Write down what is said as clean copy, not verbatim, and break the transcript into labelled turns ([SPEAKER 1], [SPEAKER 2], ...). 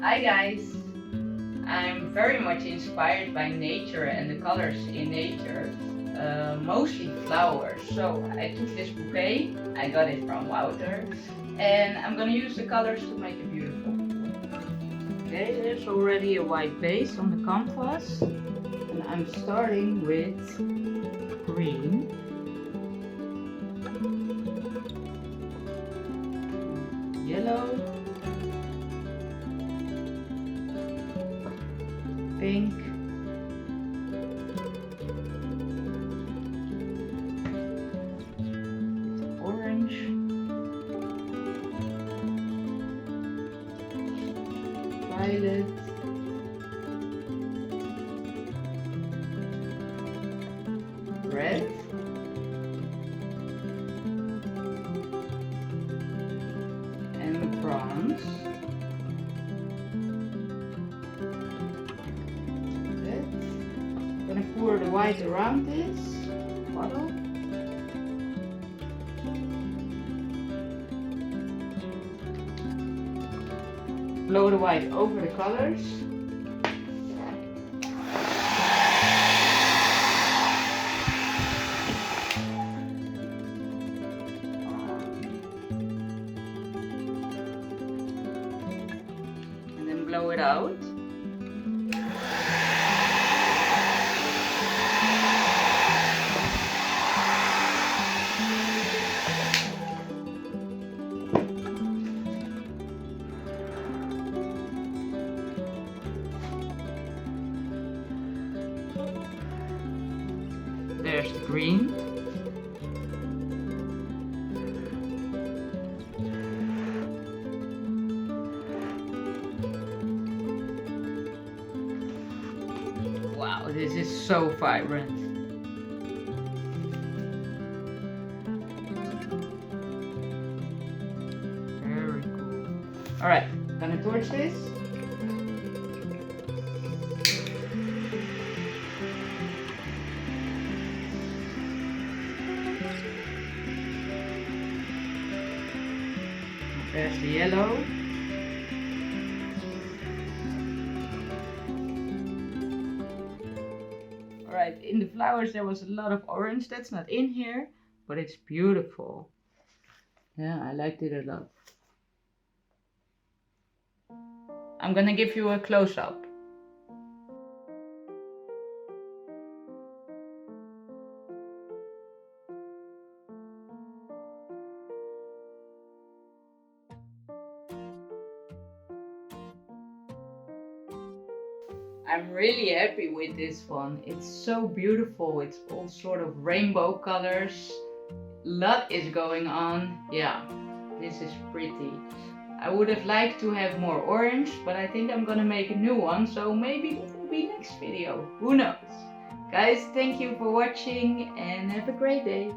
[SPEAKER 1] Hi guys! I'm very much inspired by nature and the colors in nature, mostly flowers. So I took this bouquet, I got it from Wouter, and I'm gonna use the colors to make it beautiful. Okay, there's already a white base on the canvas, and I'm starting with green. Yellow, pink, orange, violet, red, and bronze. I'm gonna pour the white around this bottle. Blow the white over the colors. And then blow it out. There's the green. Wow, this is so vibrant. Very cool. Alright, gonna torch this. There's the yellow. Alright, in the flowers there was a lot of orange. That's not in here, but it's beautiful. Yeah, I liked it a lot. I'm gonna give you a close-up. I'm really happy with this one. It's so beautiful. It's all sort of rainbow colors. Lot is going on. Yeah, this is pretty. I would have liked to have more orange, but I think I'm gonna make a new one, so maybe that will be next video. Who knows? Guys, thank you for watching and have a great day.